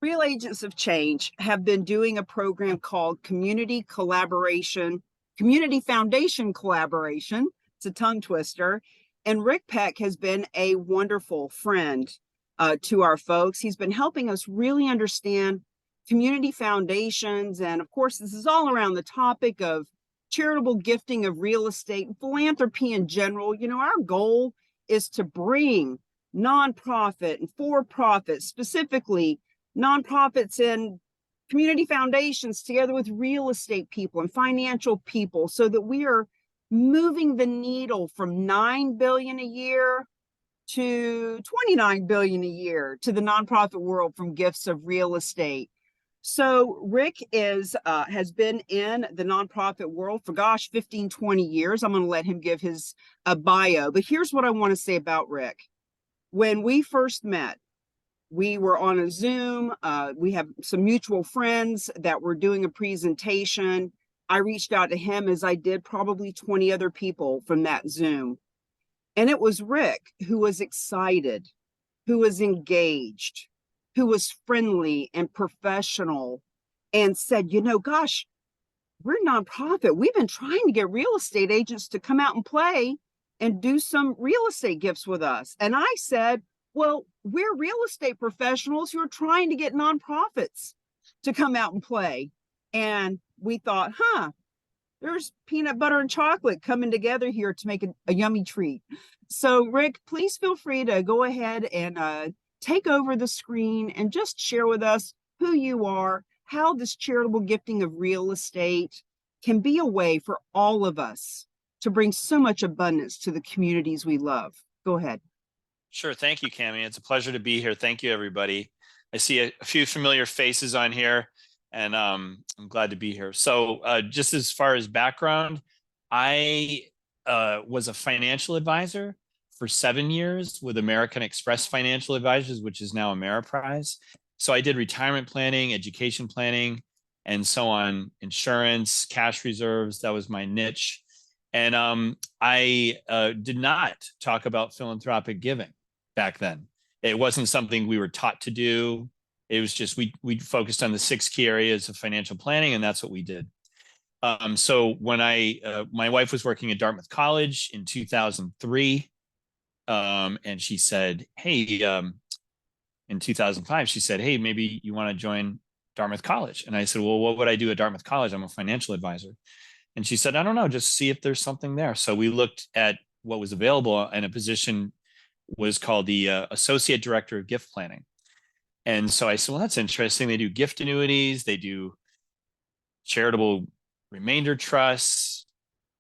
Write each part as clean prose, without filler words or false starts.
Real Agents of Change have been doing a program called Community Foundation Collaboration. It's a tongue twister. And Rick Peck has been a wonderful friend to our folks. He's been helping us really understand community foundations. And of course, this is all around the topic of charitable gifting of real estate and philanthropy in general. You know, our goal is to bring nonprofit and for-profit, specifically nonprofits and community foundations together with real estate people and financial people so that we are moving the needle from 9 billion a year to 29 billion a year to the nonprofit world from gifts of real estate. So Rick has been in the nonprofit world for 15, 20 years. I'm going to let him give his bio, but here's what I want to say about Rick. When we first met, we were on a Zoom. We have some mutual friends that were doing a presentation. I reached out to him as I did probably 20 other people from that Zoom. And it was Rick who was excited, who was engaged, who was friendly and professional and said, you know, gosh, we're nonprofit. We've been trying to get real estate agents to come out and play and do some real estate gifts with us. And I said, well, we're real estate professionals who are trying to get nonprofits to come out and play. And we thought, there's peanut butter and chocolate coming together here to make a yummy treat. So Rick, please feel free to go ahead and take over the screen and just share with us who you are, how this charitable gifting of real estate can be a way for all of us to bring so much abundance to the communities we love. Go ahead. Sure. Thank you, Cami. It's a pleasure to be here. Thank you, everybody. I see a few familiar faces on here, and I'm glad to be here. So just as far as background, I was a financial advisor for 7 years with American Express Financial Advisors, which is now Ameriprise. So I did retirement planning, education planning, and so on, insurance, cash reserves. That was my niche. And I did not talk about philanthropic giving back then. It wasn't something we were taught to do. It was just, we focused on the 6 key areas of financial planning, and that's what we did. So when my wife was working at Dartmouth College in 2003, and she said, hey, in 2005, she said, hey, maybe you want to join Dartmouth College. And I said, well, what would I do at Dartmouth College? I'm a financial advisor. And she said, I don't know, just see if there's something there. So we looked at what was available, and a position was called the Associate Director of Gift Planning. And so I said, well, that's interesting. They do gift annuities, they do charitable remainder trusts,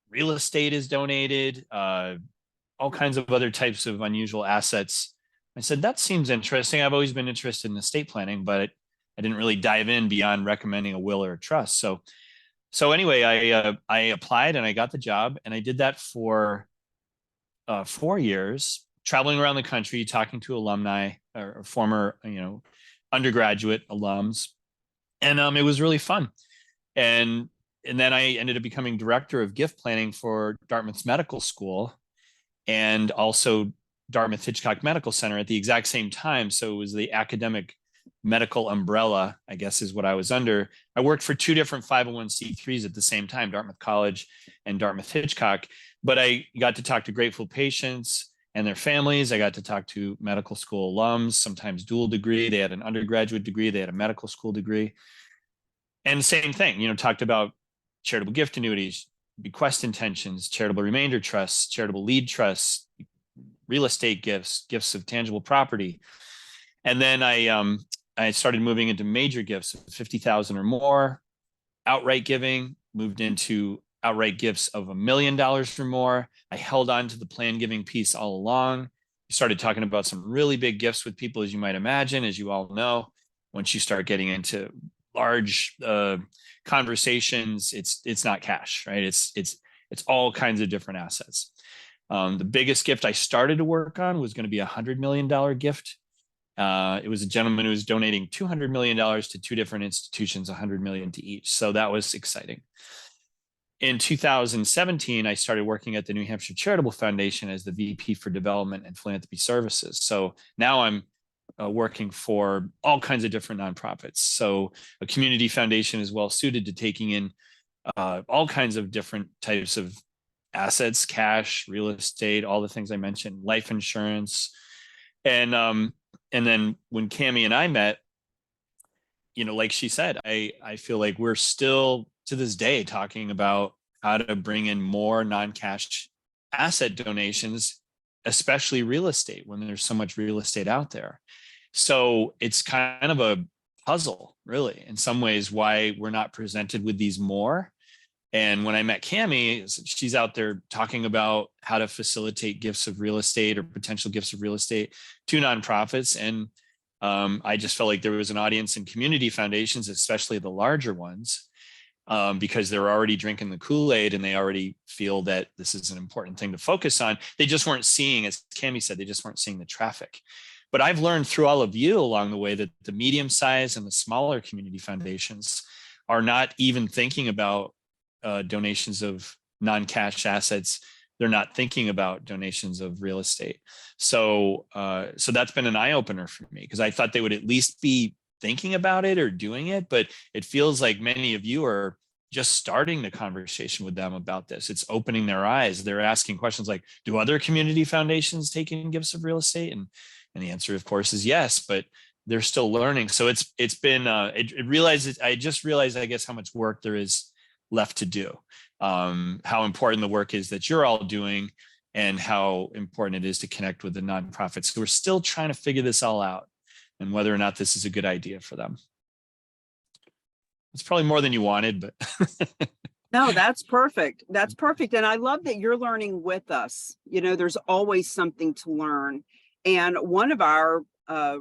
real estate is donated, all kinds of other types of unusual assets. I said, that seems interesting. I've always been interested in estate planning, but I didn't really dive in beyond recommending a will or a trust. So anyway, I applied and I got the job, and I did that for 4 years, traveling around the country, talking to alumni or former, undergraduate alums. And it was really fun. And then I ended up becoming director of gift planning for Dartmouth's medical school and also Dartmouth Hitchcock Medical Center at the exact same time. So it was the academic medical umbrella, I guess, is what I was under. I worked for 2 different 501c3s at the same time, Dartmouth College and Dartmouth Hitchcock. But I got to talk to grateful patients and their families. I got to talk to medical school alums, sometimes dual degree. They had an undergraduate degree, they had a medical school degree. And same thing, talked about charitable gift annuities, bequest intentions, charitable remainder trusts, charitable lead trusts, real estate gifts, gifts of tangible property. And then I started moving into major gifts of 50,000 or more, outright giving, moved into outright gifts of $1 million or more. I held on to the plan giving piece all along. We started talking about some really big gifts with people, as you might imagine, as you all know. Once you start getting into large conversations, it's not cash, right? It's all kinds of different assets. The biggest gift I started to work on was going to be a $100 million gift. It was a gentleman who was donating $200 million to 2 different institutions, $100 million to each. So that was exciting. In 2017, I started working at the New Hampshire Charitable Foundation as the VP for Development and Philanthropy Services. So now I'm working for all kinds of different nonprofits. So a community foundation is well suited to taking in all kinds of different types of assets, cash, real estate, all the things I mentioned, life insurance. And then when Cami and I met, like she said, I feel like we're still to this day talking about how to bring in more non-cash asset donations, especially real estate, when there's so much real estate out there. So it's kind of a puzzle, really, in some ways, why we're not presented with these more. And when I met Cami, she's out there talking about how to facilitate gifts of real estate or potential gifts of real estate to nonprofits. And I just felt like there was an audience in community foundations, especially the larger ones, because they're already drinking the Kool-Aid and they already feel that this is an important thing to focus on. They just weren't seeing, as Cami said, they just weren't seeing the traffic. But I've learned through all of you along the way that the medium size and the smaller community foundations are not even thinking about donations of non-cash assets. They're not thinking about donations of real estate. So that's been an eye-opener for me, because I thought they would at least be thinking about it or doing it, but it feels like many of you are just starting the conversation with them about this. It's opening their eyes. They're asking questions like, do other community foundations take in gifts of real estate? And the answer, of course, is yes, but they're still learning. So it's been, I just realized, I guess, how much work there is left to do, how important the work is that you're all doing, and how important it is to connect with the nonprofits. So we're still trying to figure this all out and whether or not this is a good idea for them. It's probably more than you wanted, but. No, that's perfect. That's perfect. And I love that you're learning with us. There's always something to learn. And one of our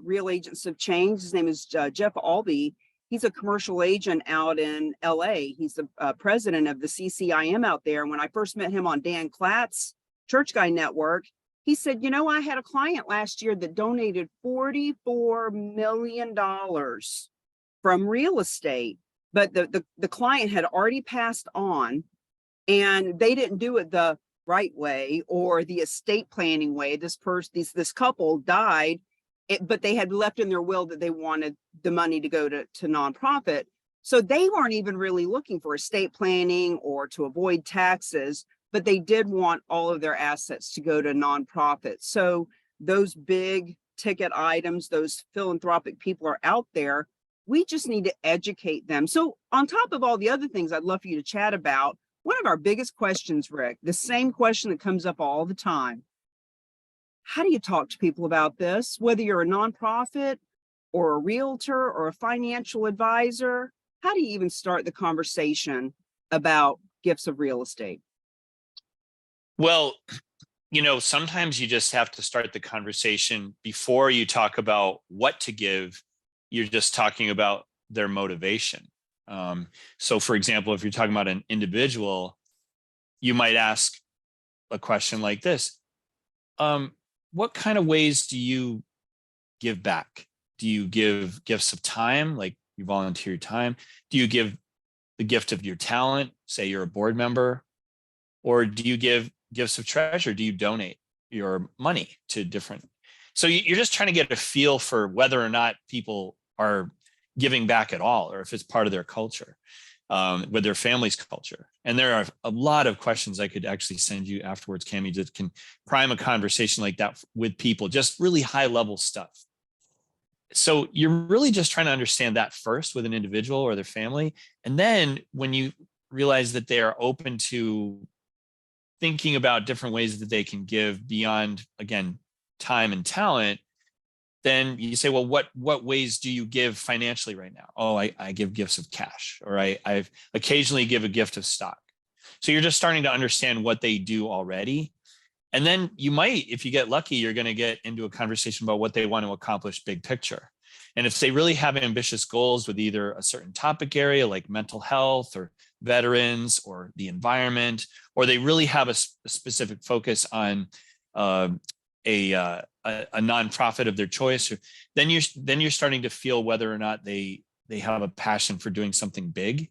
real agents of change, his name is Jeff Albee. He's a commercial agent out in LA. He's the president of the CCIM out there. And when I first met him on Dan Klatt's Church Guy Network, he said, I had a client last year that donated $44 million from real estate, but the client had already passed on, and they didn't do it the right way or the estate planning way. This couple died, but they had left in their will that they wanted the money to go to nonprofit. So they weren't even really looking for estate planning or to avoid taxes, but they did want all of their assets to go to nonprofits. So those big ticket items, those philanthropic people are out there. We just need to educate them. So on top of all the other things I'd love for you to chat about, one of our biggest questions, Rick, the same question that comes up all the time: how do you talk to people about this? Whether you're a nonprofit or a realtor or a financial advisor, how do you even start the conversation about gifts of real estate? Well, sometimes you just have to start the conversation before you talk about what to give. You're just talking about their motivation. So for example, if you're talking about an individual, you might ask a question like this. What kind of ways do you give back? Do you give gifts of time, like you volunteer your time? Do you give the gift of your talent, say you're a board member? Or do you give gifts of treasure? Do you donate your money to different? So you're just trying to get a feel for whether or not people are giving back at all, or if it's part of their culture, with their family's culture. And there are a lot of questions I could actually send you afterwards, Cami, that can prime a conversation like that with people, just really high level stuff. So you're really just trying to understand that first with an individual or their family. And then when you realize that they are open to thinking about different ways that they can give beyond, again, time and talent, then you say, well, what ways do you give financially right now? Oh, I give gifts of cash, or I've occasionally give a gift of stock. So you're just starting to understand what they do already. And then you might, if you get lucky, you're going to get into a conversation about what they want to accomplish big picture. And if they really have ambitious goals with either a certain topic area like mental health or veterans or the environment, or they really have a specific focus on a nonprofit of their choice, then you're starting to feel whether or not they have a passion for doing something big.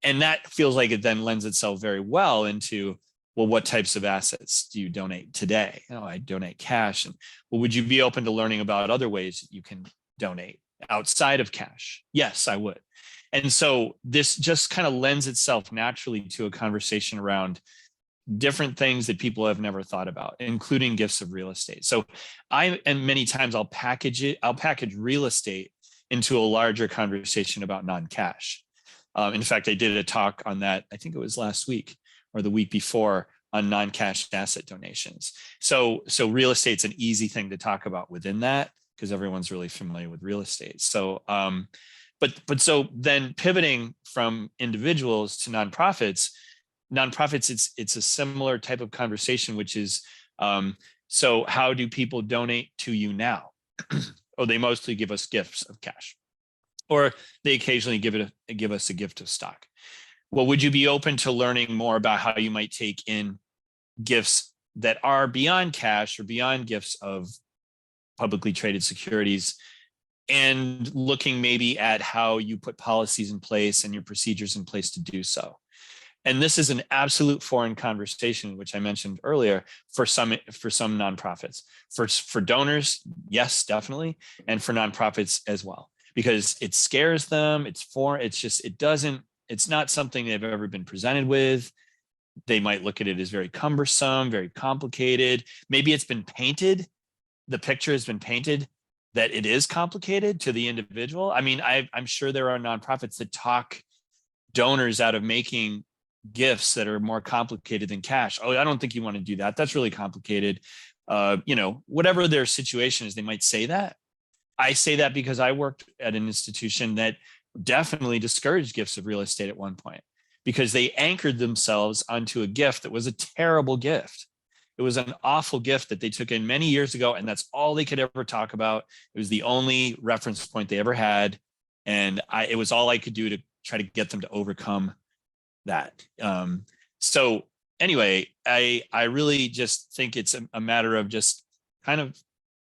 And that feels like it then lends itself very well into, well, what types of assets do you donate today? Oh, I donate cash. And well, would you be open to learning about other ways that you can donate outside of cash? Yes, I would. And so this just kind of lends itself naturally to a conversation around different things that people have never thought about, including gifts of real estate. So and many times I'll package real estate into a larger conversation about non-cash. In fact, I did a talk on that, I think it was last week or the week before, on non-cash asset donations. So real estate's an easy thing to talk about within that because everyone's really familiar with real estate. So, but so then pivoting from individuals to nonprofits, it's a similar type of conversation, which is, so how do people donate to you now? Oh, they mostly give us gifts of cash, or they occasionally give us a gift of stock. Well, would you be open to learning more about how you might take in gifts that are beyond cash or beyond gifts of publicly traded securities, and looking maybe at how you put policies in place and your procedures in place to do so? And this is an absolute foreign conversation, which I mentioned earlier, for some nonprofits. For donors, yes, definitely, and for nonprofits as well, because it scares them. It's not something they've ever been presented with. They might look at it as very cumbersome, very complicated. Maybe it's been painted. The picture has been painted that it is complicated to the individual. I mean, I'm sure there are nonprofits that talk donors out of making gifts that are more complicated than cash. Oh, I don't think you want to do that. That's really complicated. Whatever their situation is, they might say that. I say that because I worked at an institution that definitely discouraged gifts of real estate at one point, because they anchored themselves onto a gift that was a terrible gift. It was an awful gift that they took in many years ago, and that's all they could ever talk about. It was the only reference point they ever had, and it was all I could do to try to get them to overcome that. So anyway, I really just think it's a matter of just kind of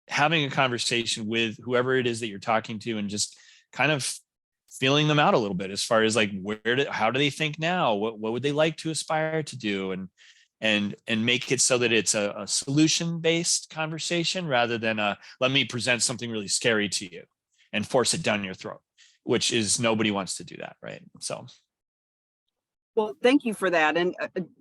having a conversation with whoever it is that you're talking to, and just kind of feeling them out a little bit as far as like, how do they think now? What would they like to aspire to do? And make it so that it's a solution-based conversation rather than let me present something really scary to you and force it down your throat, which is, nobody wants to do that, right? So. Well, thank you for that. And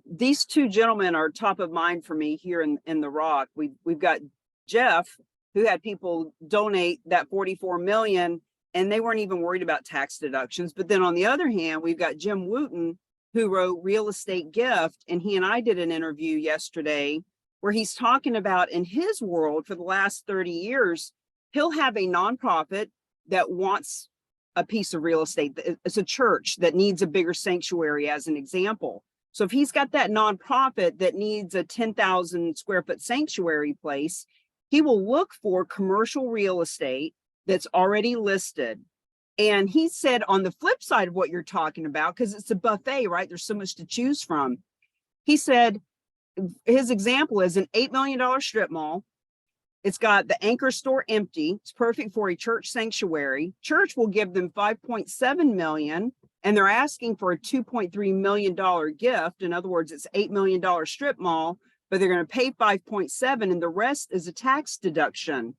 these two gentlemen are top of mind for me here in the Rock. We've got Jeff, who had people donate that 44 million, and they weren't even worried about tax deductions. But then on the other hand, we've got Jim Wooten, who wrote Real Estate Gift, and he and I did an interview yesterday where he's talking about, in his world for the last 30 years, he'll have a nonprofit that wants a piece of real estate. It's a church that needs a bigger sanctuary, as an example. So if he's got that nonprofit that needs a 10,000 square foot sanctuary place, he will look for commercial real estate that's already listed. And he said, on the flip side of what you're talking about, because it's a buffet, right? There's so much to choose from. He said his example is an $8 million strip mall. It's got the anchor store empty. It's perfect for a church sanctuary. Church will give them 5.7 million, and they're asking for a $2.3 million gift. In other words, it's $8 million strip mall, but they're going to pay 5.7, and the rest is a tax deduction.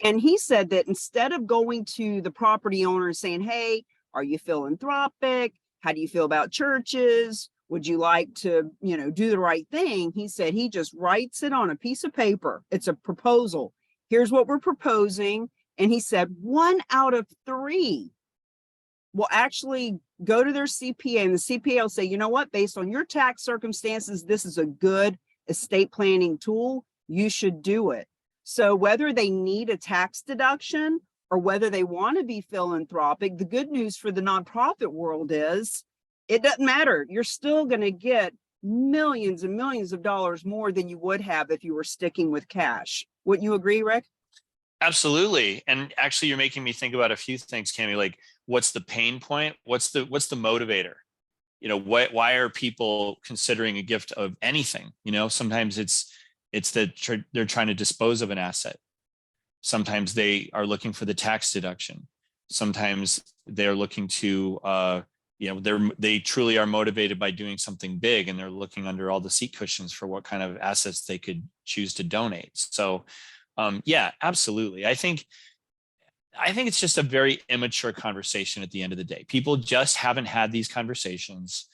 And he said that instead of going to the property owner and saying, hey, are you philanthropic? How do you feel about churches? Would you like to, do the right thing? He said he just writes it on a piece of paper. It's a proposal. Here's what we're proposing. And he said 1 out of 3 will actually go to their CPA, and the CPA will say, you know what, based on your tax circumstances, this is a good estate planning tool. You should do it. So whether they need a tax deduction or whether they want to be philanthropic, the good news for the nonprofit world is it doesn't matter. You're still going to get millions and millions of dollars more than you would have if you were sticking with cash. Wouldn't you agree, Rick? Absolutely. And actually, you're making me think about a few things, Cami, like what's the pain point? What's the motivator? Why are people considering a gift of anything? Sometimes it's that they're trying to dispose of an asset. Sometimes they are looking for the tax deduction. Sometimes they're looking to they truly are motivated by doing something big, and they're looking under all the seat cushions for what kind of assets they could choose to donate. So yeah, absolutely. I think it's just a very immature conversation at the end of the day. People just haven't had these conversations.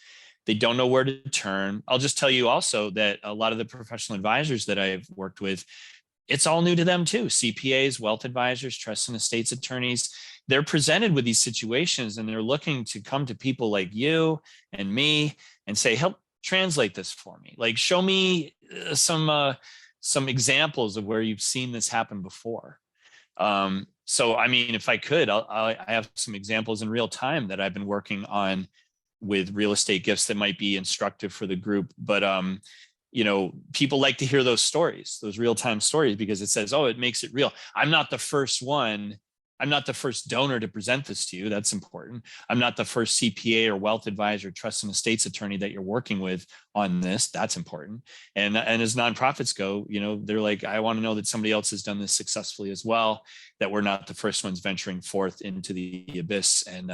They don't know where to turn. I'll just tell you also that a lot of the professional advisors that I've worked with, it's all new to them too. CPAs, wealth advisors, trust and estates attorneys, they're presented with these situations and they're looking to come to people like you and me and say, help translate this for me. Like, show me some examples of where you've seen this happen before. So, I mean, if I could, I have some examples in real time that I've been working on with real estate gifts that might be instructive for the group. But, people like to hear those stories, those real-time stories, because it says, oh, it makes it real. I'm not the first one. I'm not the first donor to present this to you. That's important. I'm not the first CPA or wealth advisor, trust and estates attorney that you're working with on this. That's important. And as nonprofits go, they're like, I want to know that somebody else has done this successfully as well, that we're not the first ones venturing forth into the abyss. And,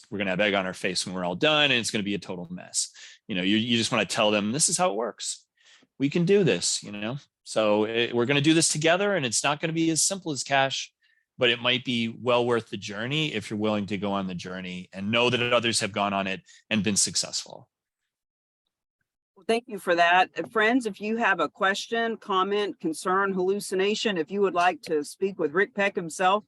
we're going to have egg on our face when we're all done, and it's going to be a total mess. You just want to tell them, this is how it works. We can do this, So we're going to do this together, and it's not going to be as simple as cash, but it might be well worth the journey if you're willing to go on the journey and know that others have gone on it and been successful. Well, thank you for that. Friends, if you have a question, comment, concern, hallucination, if you would like to speak with Rick Peck himself,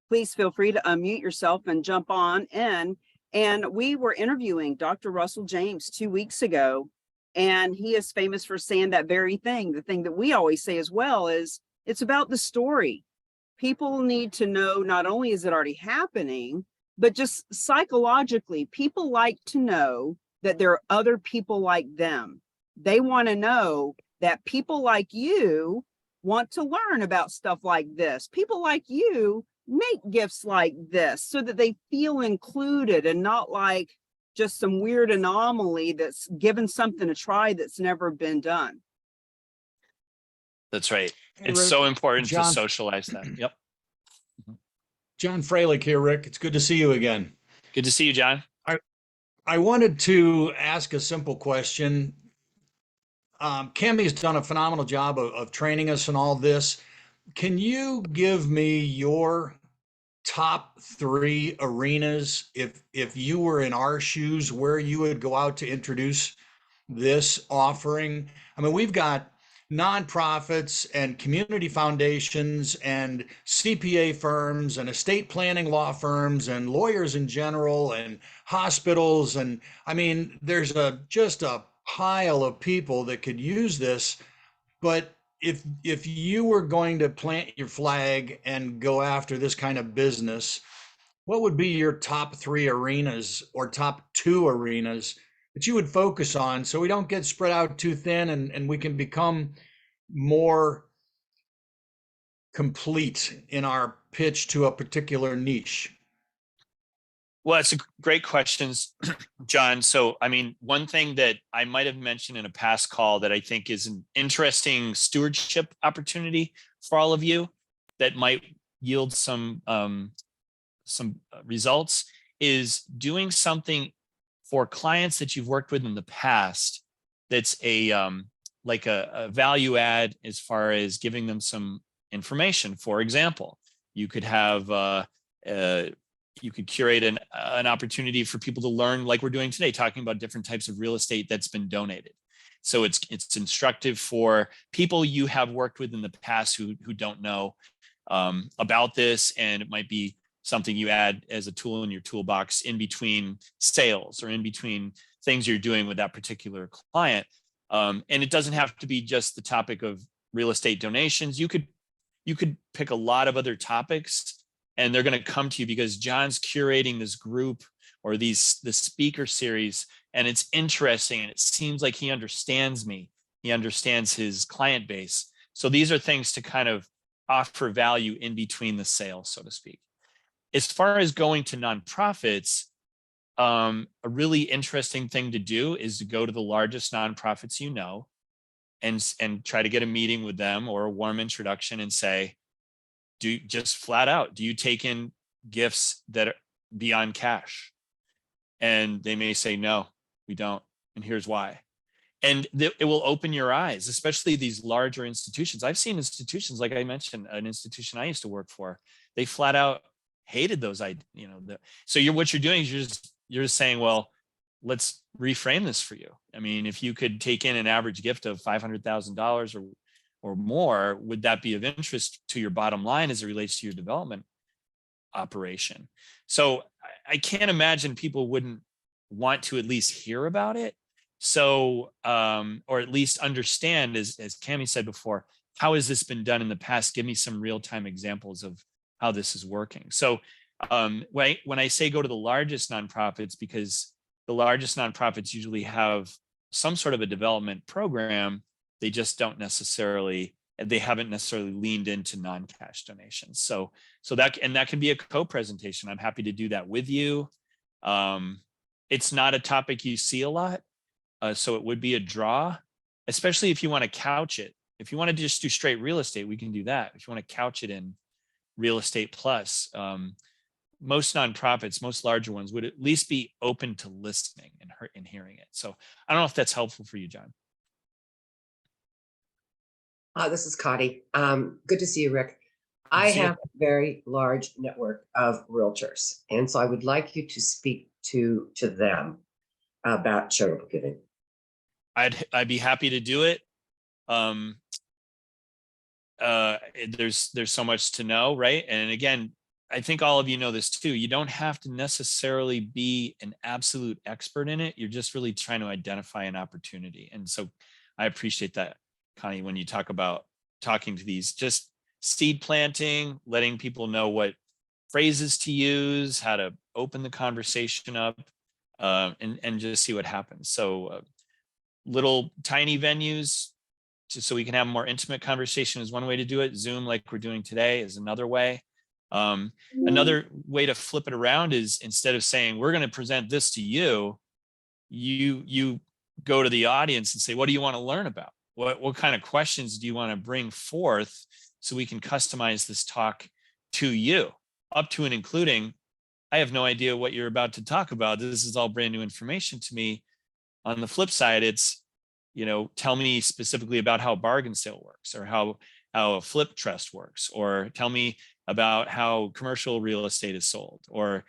please feel free to unmute yourself and jump on in. And we were interviewing Dr. Russell James 2 weeks ago, and he is famous for saying that very thing. The thing that we always say as well is it's about the story. People need to know, not only is it already happening, but just psychologically, people like to know that there are other people like them. They want to know that people like you want to learn about stuff like this. People like you make gifts like this so that they feel included and not like just some weird anomaly that's given something a try that's never been done. That's right. Hey, It's Rick. so important to John, socialize that. Yep. John Fralick here, Rick. It's good to see you again. Good to see you, John. I wanted to ask a simple question. Cammy's done a phenomenal job of training us in all this. Can you give me your top 3 arenas, if you were in our shoes, where you would go out to introduce this offering? I mean, we've got nonprofits and community foundations and CPA firms and estate planning law firms and lawyers in general and hospitals. And I mean, there's just a pile of people that could use this. But if you were going to plant your flag and go after this kind of business, what would be your top 3 arenas or top 2 arenas that you would focus on, so we don't get spread out too thin and we can become more complete in our pitch to a particular niche? Well, it's a great questions, John. So, I mean, one thing that I might have mentioned in a past call that I think is an interesting stewardship opportunity for all of you that might yield some results is doing something for clients that you've worked with in the past that's like a value add as far as giving them some information. For example, you could have you could curate an opportunity for people to learn, like we're doing today, talking about different types of real estate that's been donated. So it's instructive for people you have worked with in the past who don't know about this, and it might be something you add as a tool in your toolbox in between sales or in between things you're doing with that particular client. And it doesn't have to be just the topic of real estate donations. You could pick a lot of other topics, and they're going to come to you because John's curating this group or the speaker series, and it's interesting, and it seems like he understands me. He understands his client base. So these are things to kind of offer value in between the sales, so to speak. As far as going to nonprofits, a really interesting thing to do is to go to the largest nonprofits you know, and try to get a meeting with them or a warm introduction and say, just flat out, do you take in gifts that are beyond cash? And they may say, no, we don't. And here's why. And it will open your eyes, especially these larger institutions. I've seen institutions, like I mentioned, an institution I used to work for, they flat out hated those ideas. So what you're doing is you're just saying, well, let's reframe this for you. I mean, if you could take in an average gift of $500,000 or more, would that be of interest to your bottom line as it relates to your development operation? So I can't imagine people wouldn't want to at least hear about it. So, or at least understand, as Cammie said before, how has this been done in the past? Give me some real-time examples of how this is working. So when I say go to the largest nonprofits, because the largest nonprofits usually have some sort of a development program, they just don't necessarily, they haven't necessarily leaned into non-cash donations. So that can be a co-presentation. I'm happy to do that with you. It's not a topic you see a lot. So it would be a draw, especially if you want to couch it. If you want to just do straight real estate, we can do that. If you want to couch it in real estate plus, most nonprofits, most larger ones would at least be open to listening and hearing it. So I don't know if that's helpful for you, John. This is Connie. Good to see you, Rick. I have a very large network of realtors, and so I would like you to speak to them about charitable giving. I'd be happy to do it. There's so much to know, right? And again, I think all of you know this too. You don't have to necessarily be an absolute expert in it. You're just really trying to identify an opportunity. And so I appreciate that, Connie, when you talk about talking to these, just seed planting, letting people know what phrases to use, how to open the conversation up, and just see what happens. So little tiny venues, so we can have a more intimate conversation is one way to do it. Zoom, like we're doing today, is another way. Another way to flip it around is, instead of saying, we're going to present this to you, you go to the audience and say, what do you want to learn about? What kind of questions do you want to bring forth so we can customize this talk to you, up to and including, I have no idea what you're about to talk about. This is all brand new information to me. On the flip side, it's, tell me specifically about how a bargain sale works, or how a flip trust works, or tell me about how commercial real estate is sold, or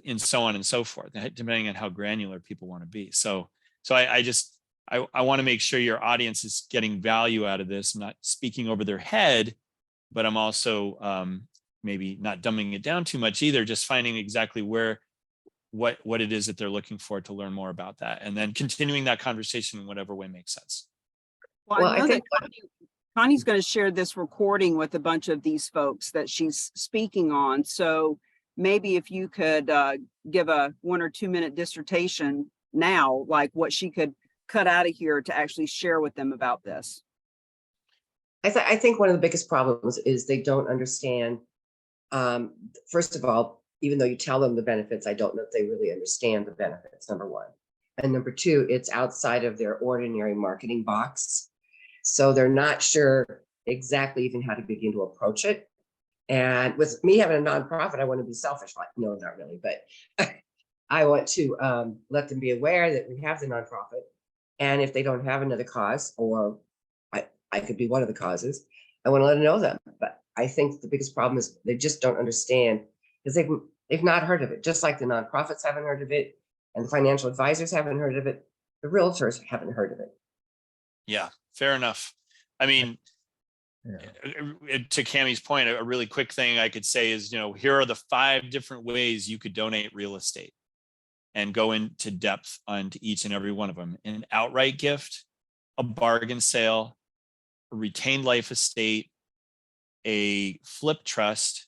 and so on and so forth, depending on how granular people want to be. So I want to make sure your audience is getting value out of this, not speaking over their head, but I'm also maybe not dumbing it down too much either, just finding exactly what it is that they're looking for to learn more about that, and then continuing that conversation in whatever way makes sense. Well, I know that Connie's going to share this recording with a bunch of these folks that she's speaking on. So maybe if you could give a 1 or 2 minute dissertation now, like what she could cut out of here to actually share with them about this. I think one of the biggest problems is they don't understand. First of all, even though you tell them the benefits, I don't know if they really understand the benefits, number one. And number two, it's outside of their ordinary marketing box. So they're not sure exactly even how to begin to approach it. And with me having a nonprofit, I want to be selfish. Like, no, not really, but I want to let them be aware that we have the nonprofit. And if they don't have another cause, or I could be one of the causes, I want to let them know them. But I think the biggest problem is they just don't understand, because they've not heard of it. Just like the nonprofits haven't heard of it, and the financial advisors haven't heard of it, the realtors haven't heard of it. Yeah, fair enough. I mean, to Cammie's point, a really quick thing I could say is, here are the 5 different ways you could donate real estate, and go into depth onto each and every one of them: an outright gift, a bargain sale, a retained life estate, a flip trust,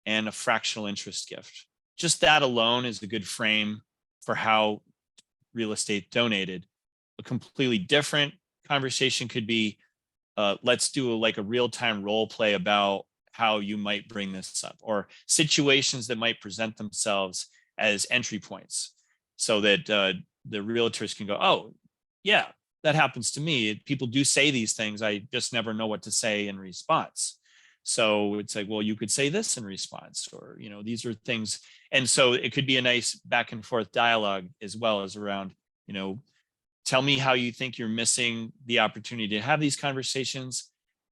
and a fractional interest gift. Just that alone is a good frame for how real estate donated. A completely different conversation could be, let's do a real-time role play about how you might bring this up, or situations that might present themselves as entry points, so that the realtors can go, oh, yeah, that happens to me. People do say these things. I just never know what to say in response. So it's like, well, you could say this in response, or, you know, these are things. And so it could be a nice back and forth dialogue as well as around, you know, tell me how you think you're missing the opportunity to have these conversations,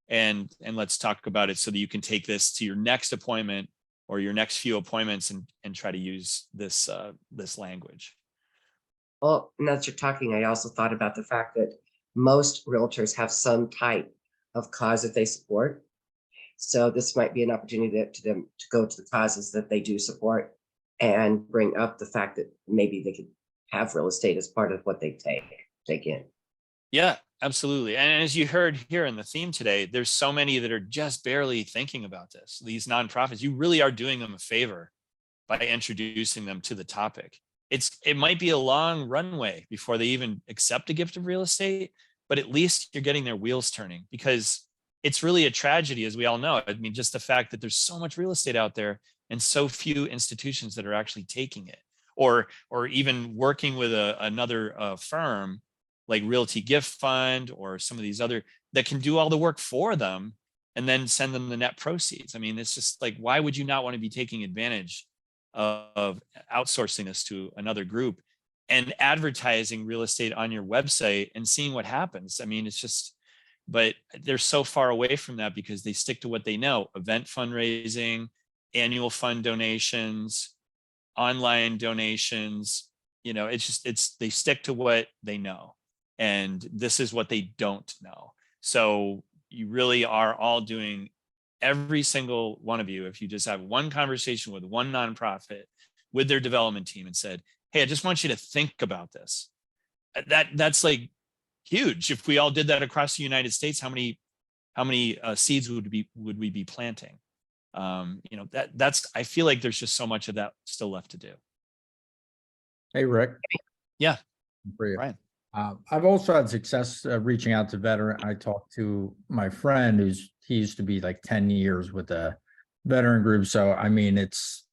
and let's talk about it so that you can take this to your next appointment or your next few appointments and try to use this this language. Well, now that you're talking, I also thought about the fact that most realtors have some type of cause that they support. So this might be an opportunity to them to go to the causes that they do support and bring up the fact that maybe they could have real estate as part of what they take in. Yeah, absolutely. And as you heard here in the theme today, there's so many that are just barely thinking about this. These nonprofits, you really are doing them a favor by introducing them to the topic. It might be a long runway before they even accept a gift of real estate, but at least you're getting their wheels turning, because it's really a tragedy, as we all know. I mean, just the fact that there's so much real estate out there and so few institutions that are actually taking it, or even working with another firm like Realty Gift Fund or some of these other that can do all the work for them and then send them the net proceeds. I mean, it's just like, why would you not want to be taking advantage of outsourcing this to another group and advertising real estate on your website and seeing what happens? I mean, it's just, but they're so far away from that because they stick to what they know: event fundraising, annual fund donations, online donations. You know, they stick to what they know. And this is what they don't know. So you really are all doing, every single one of you, if you just have one conversation with one nonprofit, with their development team, and said, hey, I just want you to think about this. That's like huge. If we all did that across the United States, how many seeds would we be planting? You know, that's, I feel like there's just so much of that still left to do. Hey, Rick. Yeah. For you. Brian. I've also had success reaching out to veteran. I talked to my friend he used to be like 10 years with a veteran group. So, I mean, it's,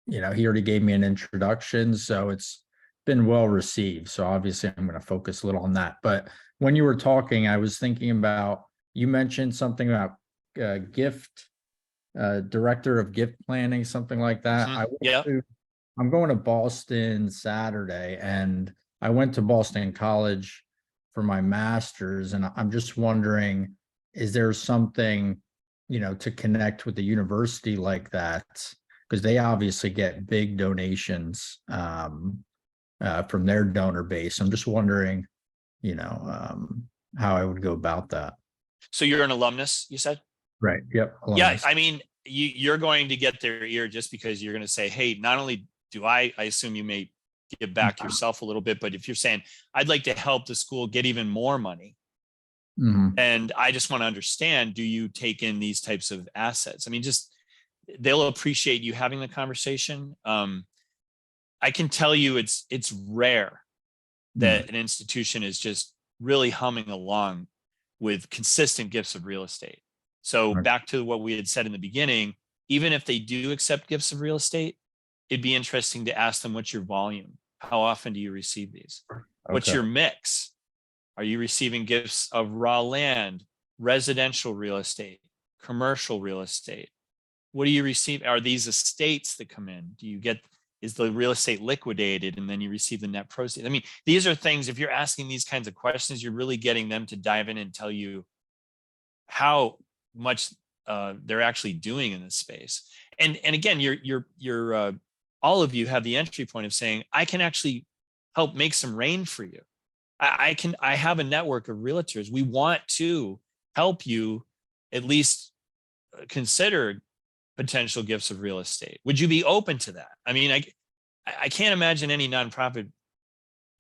you know, he already gave me an introduction, so it's been well received. So obviously I'm going to focus a little on that. But when you were talking, I was thinking about, you mentioned something about director of gift planning, something like that. Yeah. I'm going to Boston Saturday, and I went to Boston College for my master's, and I'm just wondering, is there something, you know, to connect with the university like that? Because they obviously get big donations from their donor base. I'm just wondering, you know, how I would go about that. So you're an alumnus, you said? Right. Yep. Yeah. I mean, you're going to get their ear just because you're going to say, hey, not only do I assume you may give back yourself a little bit, but if you're saying, I'd like to help the school get even more money, and I just want to understand, do you take in these types of assets? I mean, just, they'll appreciate you having the conversation. I can tell you it's rare that an institution is just really humming along with consistent gifts of real estate. So back to what we had said in the beginning, even if they do accept gifts of real estate, it'd be interesting to ask them, what's your volume? How often do you receive these? What's your mix? Are you receiving gifts of raw land, residential real estate, commercial real estate? What do you receive? Are these estates that come in? Is the real estate liquidated and then you receive the net proceeds? I mean, these are things, if you're asking these kinds of questions, you're really getting them to dive in and tell you how much they're actually doing in this space. And again, you're all of you have the entry point of saying, I can actually help make some rain for you. I have a network of realtors. We want to help you at least consider potential gifts of real estate. Would you be open to that? I mean, I can't imagine any nonprofit,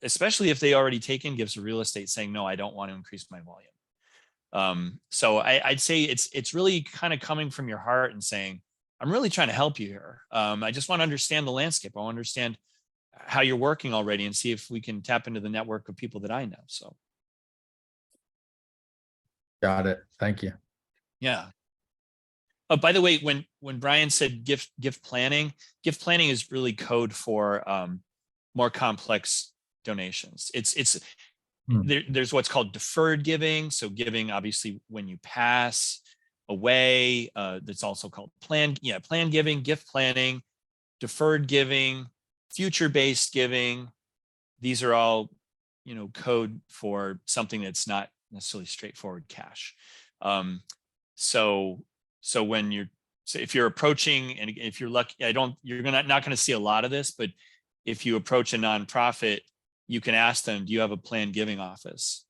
especially if they already take in gifts of real estate, saying, no, I don't want to increase my volume. So I'd say it's really kind of coming from your heart and saying, I'm really trying to help you here. I just want to understand the landscape. I want to understand how you're working already and see if we can tap into the network of people that I know. So. Got it. Thank you. Yeah. By the way, when Brian said gift planning is really code for more complex donations. There's what's called deferred giving. So giving, obviously, when you pass, away. That's also called plan giving, gift planning, deferred giving, future-based giving. These are all, code for something that's not necessarily straightforward cash. So if you're approaching, and if you're lucky, you're not going to see a lot of this, but if you approach a nonprofit, you can ask them, do you have a planned giving office?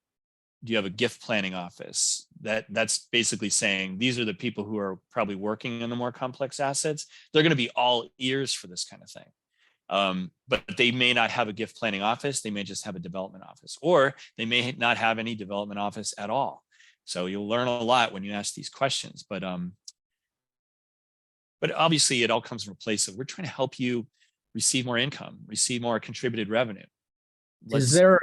Do you have a gift planning office? That's basically saying these are the people who are probably working on the more complex assets. They're going to be all ears for this kind of thing. But they may not have a gift planning office. They may just have a development office, or they may not have any development office at all. So you'll learn a lot when you ask these questions. But obviously it all comes from a place of, we're trying to help you receive more income, receive more contributed revenue. Is there,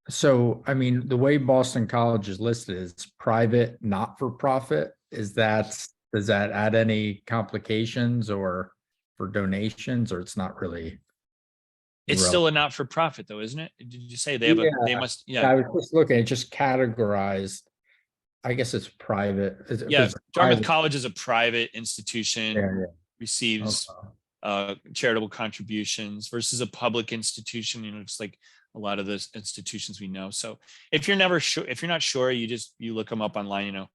so, I mean, the way Boston College is listed is private, not-for-profit. Does that add any complications or for donations, or it's not really? It's still a not-for-profit though, isn't it? Did you say they have they must, I was just looking, it just categorized. I guess it's private. Dartmouth College is a private institution, receives Okay. Charitable contributions versus a public institution, just like a lot of those institutions we know. So if you're not sure, you look them up online,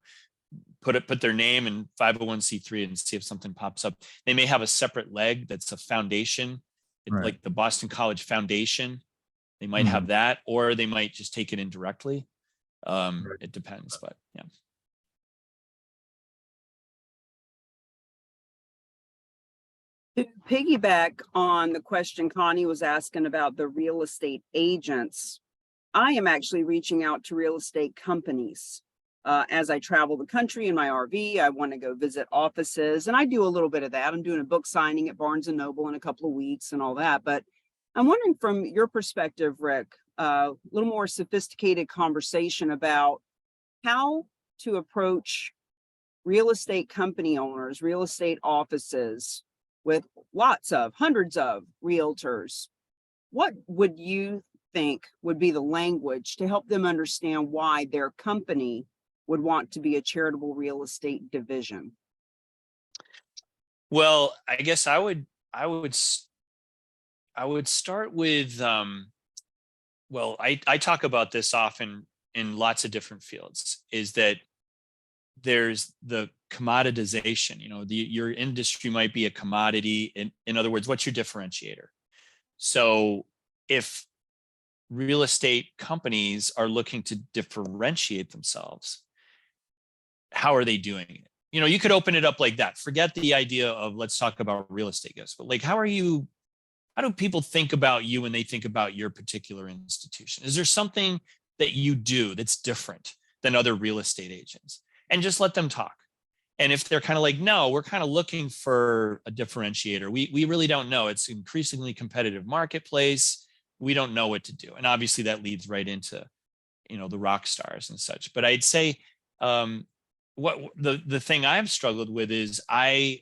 put their name and 501c3 and see if something pops up. They may have a separate leg that's a foundation, Right. like the Boston College Foundation. They might have that, or they might just take it indirectly. It depends, but yeah. To piggyback on the question Connie was asking about the real estate agents, I am actually reaching out to real estate companies. As I travel the country in my RV, I want to go visit offices, and I do a little bit of that. I'm doing a book signing at Barnes & Noble in a couple of weeks and all that. But I'm wondering, from your perspective, Rick, a little more sophisticated conversation about how to approach real estate company owners, real estate offices with hundreds of realtors. What would you think would be the language to help them understand why their company would want to be a charitable real estate division? Well, I guess I would start with, I talk about this often in lots of different fields, is that there's the commoditization. Your industry might be a commodity. In other words, what's your differentiator? So if real estate companies are looking to differentiate themselves, how are they doing it? You could open it up like that. Forget the idea of let's talk about real estate guys, but like, how do people think about you when they think about your particular institution? Is there something that you do that's different than other real estate agents? And just let them talk. And if they're kind of like, no, we're kind of looking for a differentiator. We really don't know. It's an increasingly competitive marketplace. We don't know what to do. And obviously that leads right into, the rock stars and such. But I'd say what the thing I've struggled with is I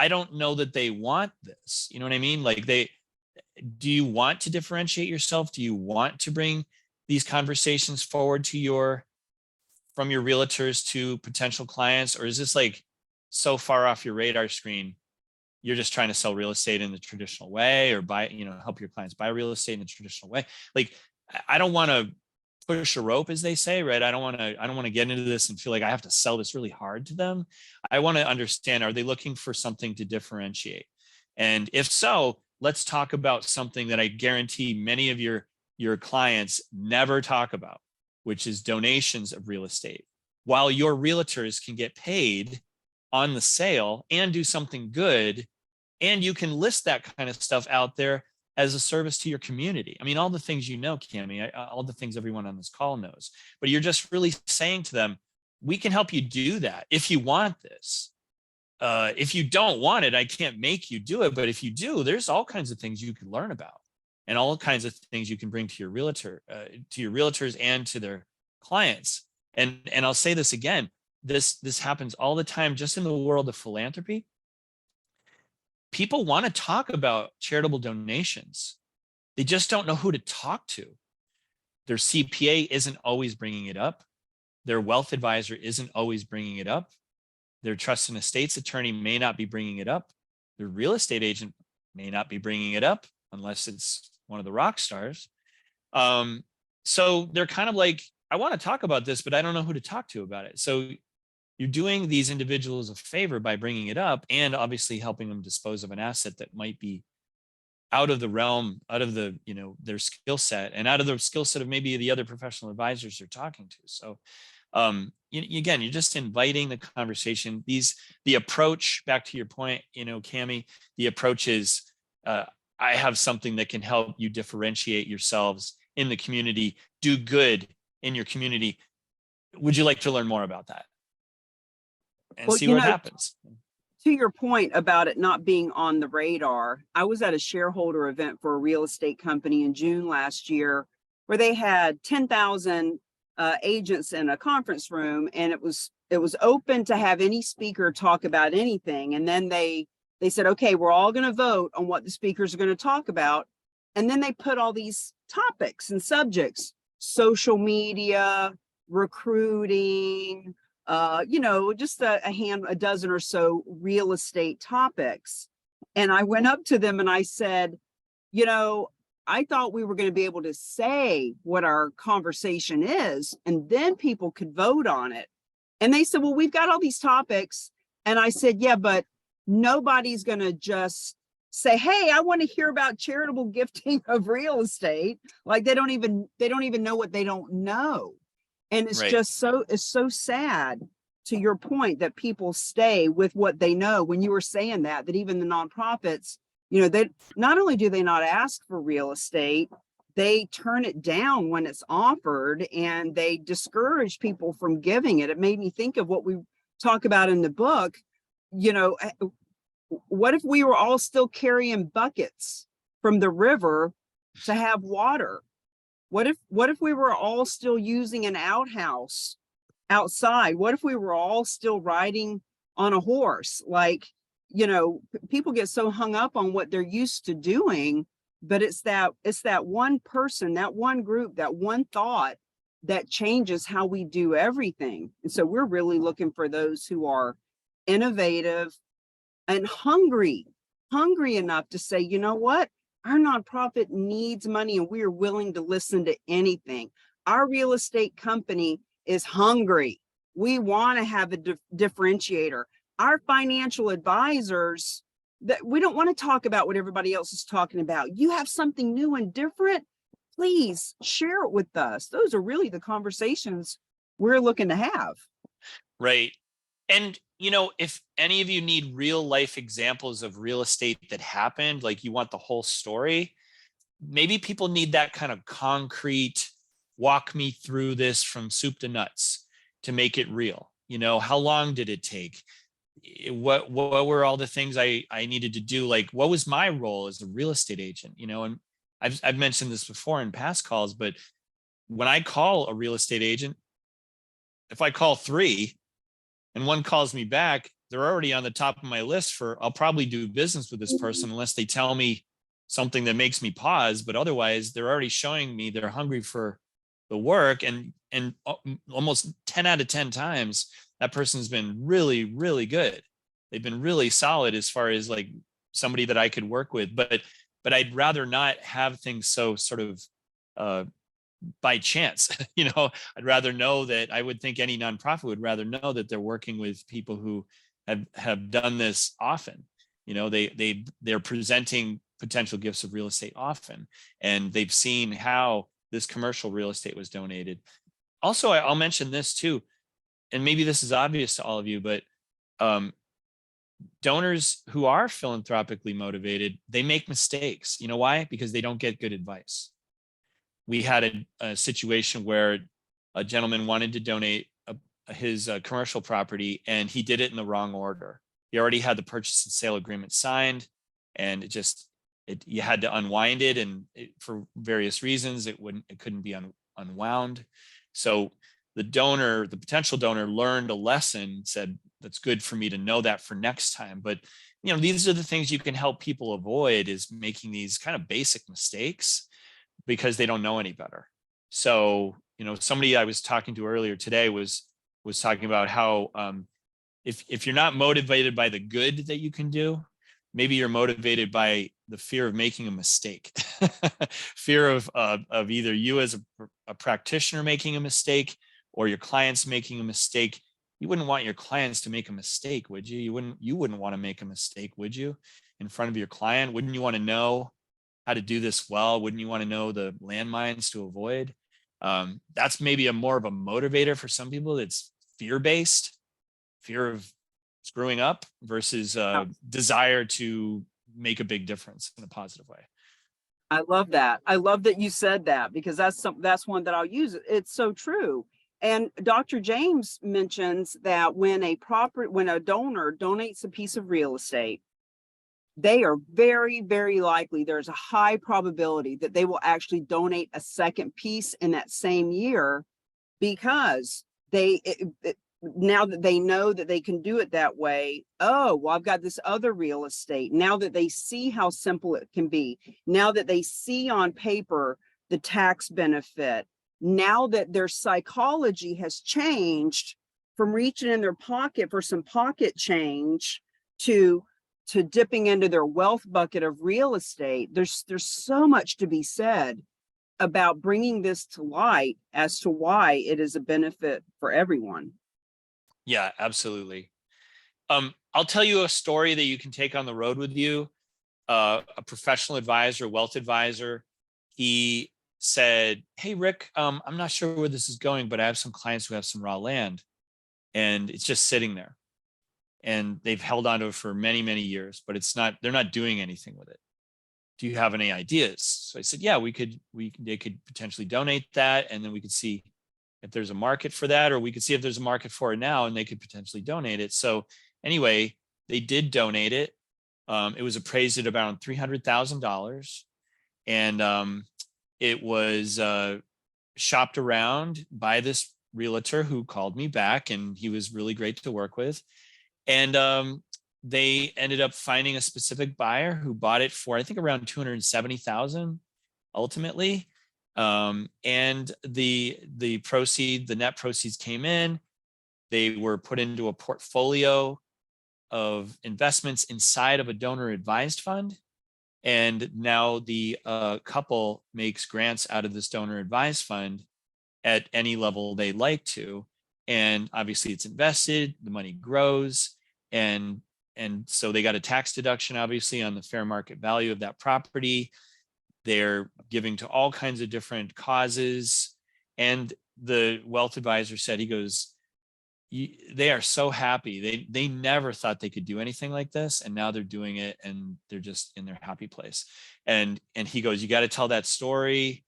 don't know that they want this. You know what I mean? Like, do you want to differentiate yourself? Do you want to bring these conversations forward from your realtors to potential clients? Or is this like so far off your radar screen, you're just trying to sell real estate in the traditional way, or help your clients buy real estate in the traditional way? Like, I don't want to push a rope, as they say, right? I don't want to get into this and feel like I have to sell this really hard to them. I want to understand, are they looking for something to differentiate? And if so, let's talk about something that I guarantee many of your clients never talk about, which is donations of real estate. While your realtors can get paid on the sale and do something good, and you can list that kind of stuff out there as a service to your community. I mean, all the things Cami, all the things everyone on this call knows, but you're just really saying to them, we can help you do that if you want this. If you don't want it, I can't make you do it. But if you do, there's all kinds of things you can learn about, and all kinds of things you can bring to your realtors and to their clients. And I'll say this again, this happens all the time, just in the world of philanthropy. People want to talk about charitable donations. They just don't know who to talk to. Their CPA isn't always bringing it up. Their wealth advisor isn't always bringing it up. their trust and estates attorney may not be bringing it up. Their real estate agent may not be bringing it up unless it's one of the rock stars. So they're kind of like, I want to talk about this, but I don't know who to talk to about it. So you're doing these individuals a favor by bringing it up and obviously helping them dispose of an asset that might be out of the realm, out of the, their skill set and out of the skill set of maybe the other professional advisors they're talking to. So again, you're just inviting the conversation. The approach, back to your point, Cami, the approach is, I have something that can help you differentiate yourselves in the community, do good in your community. Would you like to learn more about that? And Well, see what happens. To your point about it not being on the radar, I was at a shareholder event for a real estate company in June last year where they had 10,000 agents in a conference room, and it was open to have any speaker talk about anything. And then they said, okay, we're all going to vote on what the speakers are going to talk about. And then they put all these topics and subjects: social media, recruiting, just a dozen or so real estate topics. And I went up to them and I said, I thought we were going to be able to say what our conversation is, and then people could vote on it. And they said, well, we've got all these topics. And I said, yeah, but nobody's going to just say, hey, I want to hear about charitable gifting of real estate. Like they don't even know what they don't know. And it's Right. just it's so sad, to your point, that people stay with what they know. When you were saying that even the nonprofits, they not only do they not ask for real estate, they turn it down when it's offered, and they discourage people from giving it. It made me think of what we talk about in the book. What if we were all still carrying buckets from the river to have water? What if we were all still using an outhouse outside? What if we were all still riding on a horse? Like, people get so hung up on what they're used to doing, but it's that one person, that one group, that one thought that changes how we do everything. And so we're really looking for those who are innovative and hungry enough to say, you know what? Our nonprofit needs money and we are willing to listen to anything. Our real estate company is hungry. We want to have a differentiator. Our financial advisors, that we don't want to talk about what everybody else is talking about. You have something new and different, please share it with us. Those are really the conversations we're looking to have. Right. And, if any of you need real life examples of real estate that happened, like you want the whole story, maybe people need that kind of concrete, walk me through this from soup to nuts to make it real. How long did it take? What were all the things I needed to do? Like, what was my role as a real estate agent? And I've mentioned this before in past calls, but when I call a real estate agent, if I call 3 and one calls me back, they're already on the top of my list for, I'll probably do business with this person unless they tell me something that makes me pause. But otherwise, they're already showing me they're hungry for the work. And almost 10 out of 10 times, that person's been really, really good. They've been really solid as far as like somebody that I could work with. But I'd rather not have things so sort of by chance. I'd rather know that. I would think any nonprofit would rather know that they're working with people who have done this often. They're presenting potential gifts of real estate often, and they've seen how this commercial real estate was donated. Also, I'll mention this too, and maybe this is obvious to all of you, but donors who are philanthropically motivated, they make mistakes. You know why? Because they don't get good advice. We had a situation where a gentleman wanted to donate his commercial property, and he did it in the wrong order. He already had the purchase and sale agreement signed, and you had to unwind it, and for various reasons, it couldn't be unwound. So the potential donor learned a lesson, said, that's good for me to know that for next time. But these are the things you can help people avoid, is making these kind of basic mistakes because they don't know any better. So, somebody I was talking to earlier today was talking about how if you're not motivated by the good that you can do, maybe you're motivated by the fear of making a mistake, fear of either you as a practitioner making a mistake or your clients making a mistake. You wouldn't want your clients to make a mistake, would you? You wouldn't want to make a mistake, would you? In front of your client, wouldn't you want to know how to do this well? Wouldn't you want to know the landmines to avoid? That's maybe a more of a motivator for some people. It's fear-based, fear of screwing up versus desire to make a big difference in a positive way. I love that. I love that you said that, because that's one that I'll use. It's so true. And Dr. James mentions that when a donor donates a piece of real estate, they are very, very likely, there's a high probability that they will actually donate a second piece in that same year, because now that they know that they can do it that way. Oh, well, I've got this other real estate. Now that they see how simple it can be, now that they see on paper the tax benefit, now that their psychology has changed from reaching in their pocket for some pocket change to dipping into their wealth bucket of real estate, there's so much to be said about bringing this to light as to why it is a benefit for everyone. Yeah, absolutely. I'll tell you a story that you can take on the road with you. A professional advisor, wealth advisor, he said, "Hey, Rick, I'm not sure where this is going, but I have some clients who have some raw land and it's just sitting there and they've held onto it for many, many years, but they're not doing anything with it. Do you have any ideas?" So I said, "Yeah, they could potentially donate that. And then we could see if there's a market for that, or we could see if there's a market for it now and they could potentially donate it." So anyway, they did donate it. It was appraised at around $300,000. And it was shopped around by this realtor who called me back, and he was really great to work with. And they ended up finding a specific buyer who bought it for, I think, around $270,000 ultimately. And the net proceeds came in. They were put into a portfolio of investments inside of a donor advised fund. And now the couple makes grants out of this donor advised fund at any level they like to. And obviously it's invested, the money grows, and so they got a tax deduction, obviously, on the fair market value of that property. They're giving to all kinds of different causes. And the wealth advisor said, he goes, they are so happy. They never thought they could do anything like this, and now they're doing it, and they're just in their happy place. And he goes, "You got to tell that story.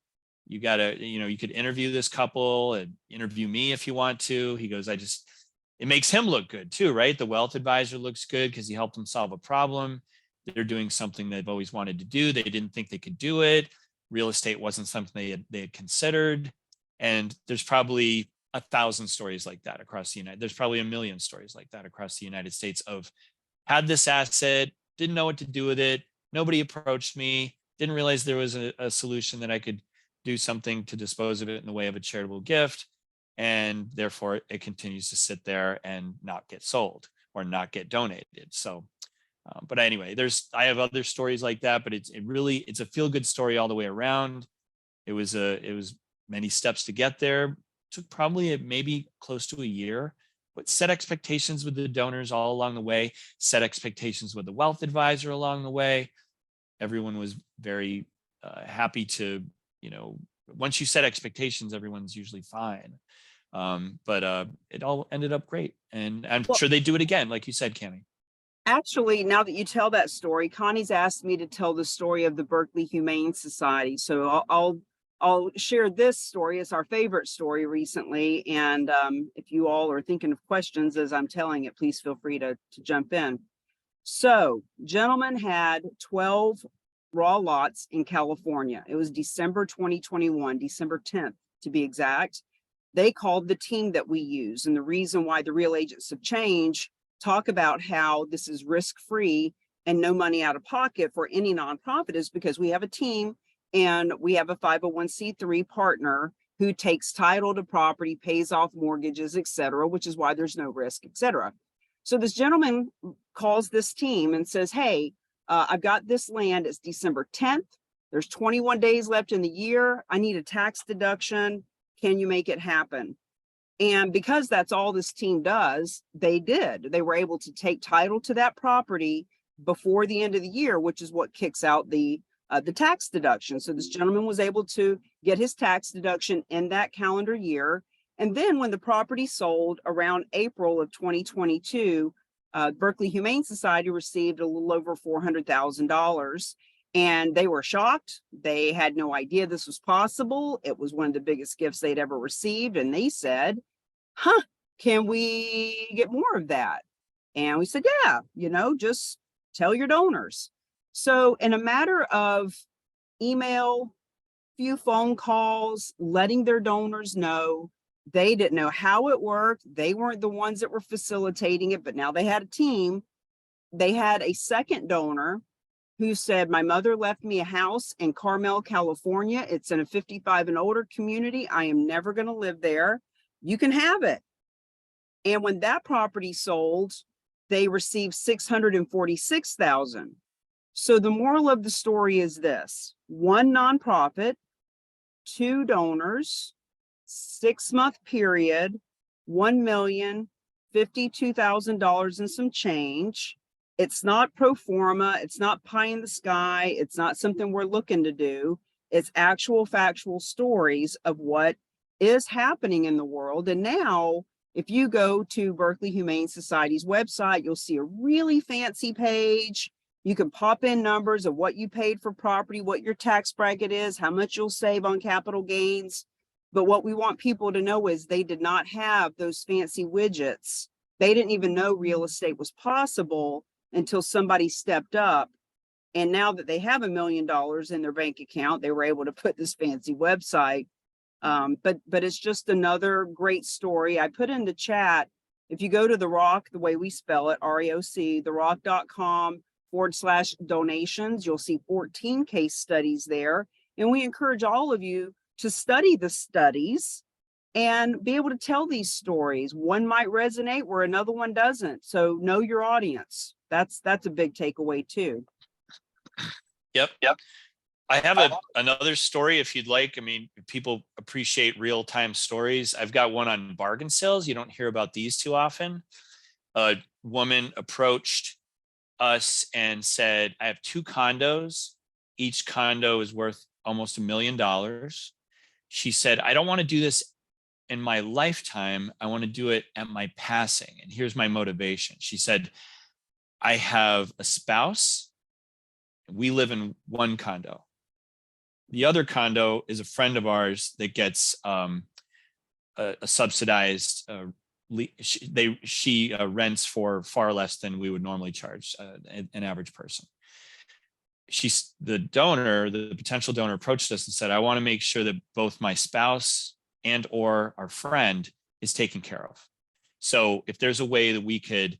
You got to, you could interview this couple and interview me if you want to." He goes, it makes him look good too, right? The wealth advisor looks good because he helped them solve a problem. They're doing something they've always wanted to do. They didn't think they could do it. Real estate wasn't something they had considered. And there's probably 1,000 stories like that across the there's probably 1 million stories like that across the United States of had this asset, didn't know what to do with it. Nobody approached me, didn't realize there was a solution that I could do something to dispose of it in the way of a charitable gift. And therefore it continues to sit there and not get sold or not get donated. So, but anyway, I have other stories like that, but it's a feel-good story all the way around. It was many steps to get there. Took probably maybe close to a year, but set expectations with the donors all along the way, set expectations with the wealth advisor along the way. Everyone was very happy to, once you set expectations, everyone's usually fine. But it all ended up great. And I'm sure they do it again, like you said, Cami. Actually, now that you tell that story, Connie's asked me to tell the story of the Berkeley Humane Society. So I'll share this story. It's our favorite story recently. And if you all are thinking of questions as I'm telling it, please feel free to jump in. So, gentleman had 12 raw lots in California. It was December 2021, December 10th to be exact. They called the team that we use. And the reason why the real agents have changed, talk about how this is risk-free and no money out of pocket for any nonprofit, is because we have a team. And we have a 501c3 partner who takes title to property, pays off mortgages, et cetera, which is why there's no risk, et cetera. So this gentleman calls this team and says, hey, I've got this land. It's December 10th. There's 21 days left in the year. I need a tax deduction. Can you make it happen? And because that's all this team does, they did. They were able to take title to that property before the end of the year, which is what kicks out the tax deduction. So this gentleman was able to get his tax deduction in that calendar year. And then when the property sold around April of 2022, Berkeley Humane Society received a little over $400,000. And they were shocked. They had no idea this was possible. It was one of the biggest gifts they'd ever received. And they said, can we get more of that? And we said, yeah, just tell your donors. So in a matter of email, few phone calls, letting their donors know, they didn't know how it worked. They weren't the ones that were facilitating it, but now they had a team. They had a second donor who said, my mother left me a house in Carmel, California. It's in a 55 and older community. I am never going to live there. You can have it. And when that property sold, they received $646,000. So the moral of the story is this: one nonprofit, two donors, 6-month period, $1,052,000 and some change. It's not pro forma. It's not pie in the sky. It's not something we're looking to do. It's actual factual stories of what is happening in the world. And now, if you go to Berkeley Humane Society's website, you'll see a really fancy page. You can pop in numbers of what you paid for property, what your tax bracket is, how much you'll save on capital gains. But what we want people to know is they did not have those fancy widgets. They didn't even know real estate was possible until somebody stepped up. And now that they have $1 million in their bank account, they were able to put this fancy website. But it's just another great story. I put in the chat, if you go to The Rock, the way we spell it, REOC, therock.com/donations, you'll see 14 case studies there. And we encourage all of you to study the studies and be able to tell these stories. One might resonate where another one doesn't. So know your audience. That's a big takeaway too. Yep. I have another story if you'd like. I mean, people appreciate real-time stories. I've got one on bargain sales. You don't hear about these too often. A woman approached us and said, I have 2 condos. Each condo is worth almost $1 million. She said, I don't want to do this in my lifetime. I want to do it at my passing. And here's my motivation. She said, I have a spouse. We live in one condo. The other condo is a friend of ours that gets a subsidized. She rents for far less than we would normally charge an average person. The potential donor approached us and said, I want to make sure that both my spouse and or our friend is taken care of. So if there's a way that we could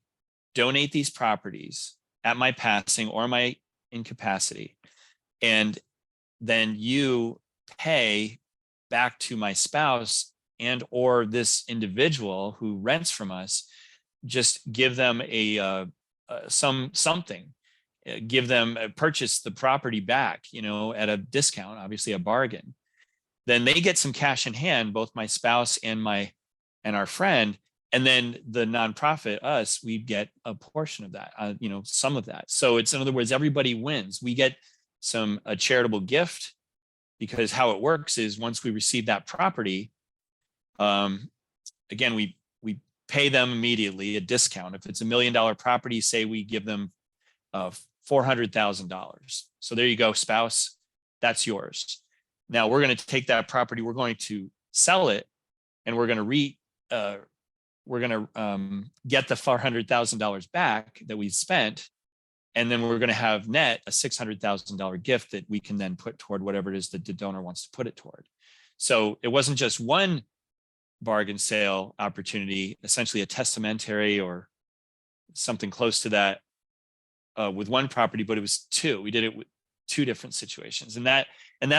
donate these properties at my passing or my incapacity, and then you pay back to my spouse and or this individual who rents from us, just give them something, give them purchase the property back, at a discount, obviously a bargain. Then they get some cash in hand, both my spouse and our friend, and then the nonprofit, us, we get a portion of that, some of that. So it's, in other words, everybody wins. We get a charitable gift, because how it works is once we receive that property, again, we pay them immediately a discount. If it's $1 million property, say we give them $400,000. So there you go, spouse, that's yours. Now we're going to take that property, we're going to sell it, and we're going to get the $400,000 back that we spent. And then we're going to have net a $600,000 gift that we can then put toward whatever it is that the donor wants to put it toward. So it wasn't just one bargain sale opportunity, essentially a testamentary or something close to that with one property, but it was 2. We did it with 2 different situations, and that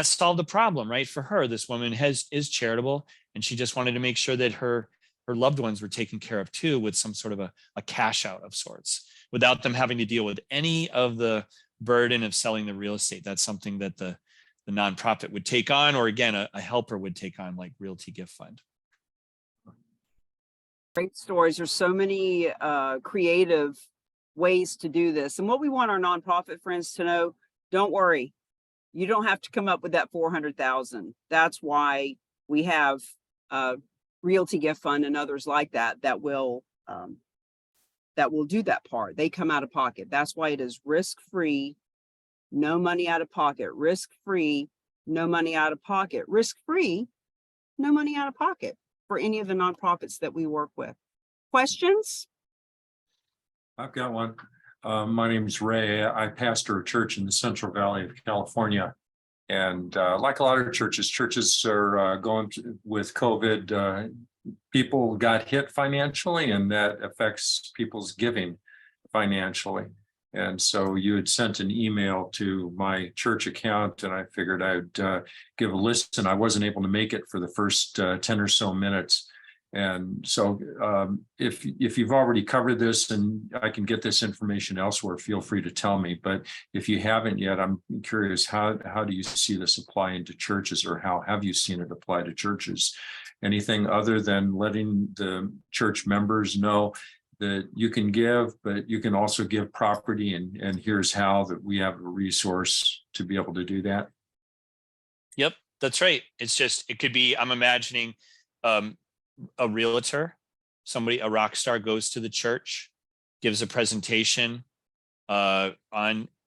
solved the problem, right? For her, this woman is charitable, and she just wanted to make sure that her her loved ones were taken care of too, with some sort of a cash out of sorts, without them having to deal with any of the burden of selling the real estate. That's something that the nonprofit would take on, or again, a helper would take on, like Realty Gift Fund. Great stories. There's so many creative ways to do this. And what we want our nonprofit friends to know, don't worry, you don't have to come up with that 400,000. That's why we have Realty Gift Fund and others like that that will do that part. They come out of pocket. That's why it is risk-free, no money out of pocket. Risk-free, no money out of pocket. Risk-free, no money out of pocket for any of the nonprofits that we work with. Questions? I've got one. My name is Ray. I pastor a church in the Central Valley of California. And like a lot of churches are going with COVID. People got hit financially, and that affects people's giving financially. And so you had sent an email to my church account, and I figured I'd give a listen. I wasn't able to make it for the first 10 or so minutes. And so if you've already covered this and I can get this information elsewhere, feel free to tell me. But if you haven't yet, I'm curious, how do you see this apply into churches, or how have you seen it apply to churches? Anything other than letting the church members know that you can give, but you can also give property, and here's how, that we have a resource to be able to do that? Yep, that's right. It's just, it could be, I'm imagining a realtor, a rock star goes to the church, gives a presentation on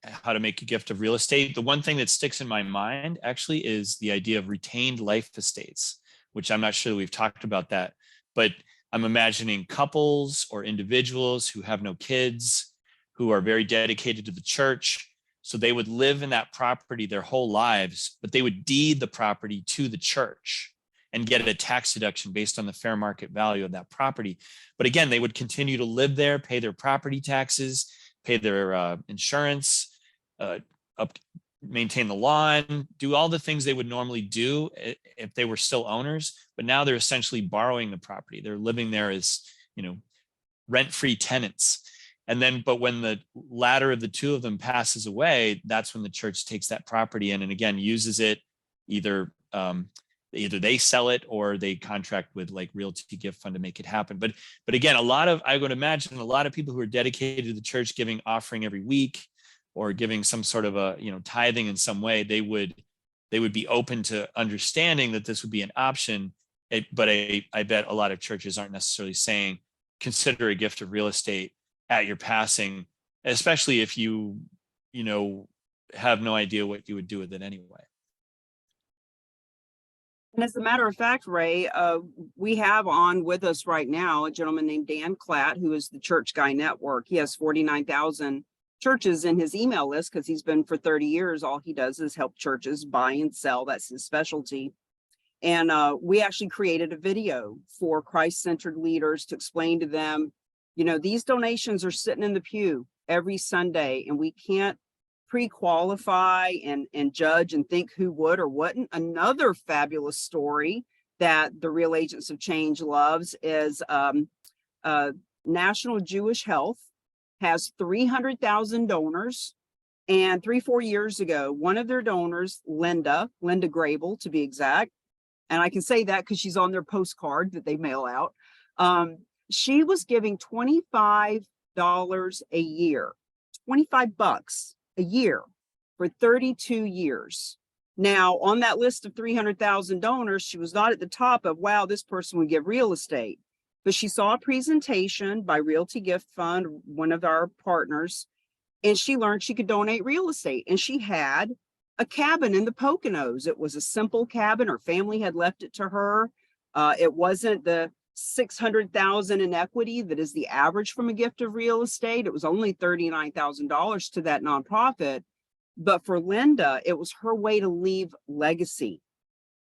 how to make a gift of real estate. The one thing that sticks in my mind actually is the idea of retained life estates, which I'm not sure that we've talked about that, but I'm imagining couples or individuals who have no kids, who are very dedicated to the church. So they would live in that property their whole lives, but they would deed the property to the church and get a tax deduction based on the fair market value of that property. But again, they would continue to live there, pay their property taxes, pay their insurance, maintain the lawn, do all the things they would normally do if they were still owners. But now they're essentially borrowing the property. They're living there as, rent-free tenants. And then, but when the latter of the two of them passes away, that's when the church takes that property in and again uses it. Either they sell it or they contract with like Realty Gift Fund to make it happen. But again, I would imagine a lot of people who are dedicated to the church, giving offering every week or giving some sort of a tithing in some way, they would be open to understanding that this would be an option. But I bet a lot of churches aren't necessarily saying consider a gift of real estate at your passing, especially if you have no idea what you would do with it anyway. And as a matter of fact, Ray, we have on with us right now a gentleman named Dan Klatt, who is the Church Guy Network. He has 49,000 churches in his email list because he's been for 30 years. All he does is help churches buy and sell. That's his specialty. And we actually created a video for Christ-centered leaders to explain to them, these donations are sitting in the pew every Sunday, and we can't pre-qualify and judge and think who would or wouldn't. Another fabulous story that the Real Agents of Change loves is National Jewish Health has 300,000 donors. And 3-4 years ago, one of their donors, Linda Grable to be exact, and I can say that because she's on their postcard that they mail out. She was giving $25 a year, $25 a year for 32 years. Now, on that list of 300,000 donors, she was not at the top of, wow, this person would give real estate. But she saw a presentation by Realty Gift Fund, one of our partners, and she learned she could donate real estate. And she had a cabin in the Poconos. It was a simple cabin. Her family had left it to her. It wasn't the $600,000 in equity that is the average from a gift of real estate. It was only $39,000 to that nonprofit. But for Linda, it was her way to leave legacy.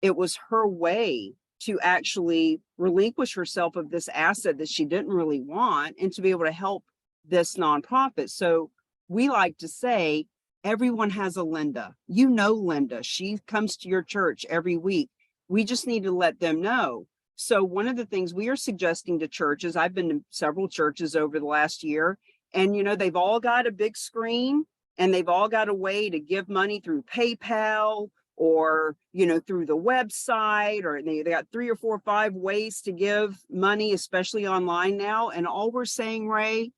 It was her way to actually relinquish herself of this asset that she didn't really want and to be able to help this nonprofit. So we like to say, everyone has a Linda. Linda, she comes to your church every week. We just need to let them know. So one of the things we are suggesting to churches, I've been to several churches over the last year, and they've all got a big screen and they've all got a way to give money through PayPal or, through the website, or they got 3 or 4 or 5 ways to give money, especially online now. And all we're saying, Ray,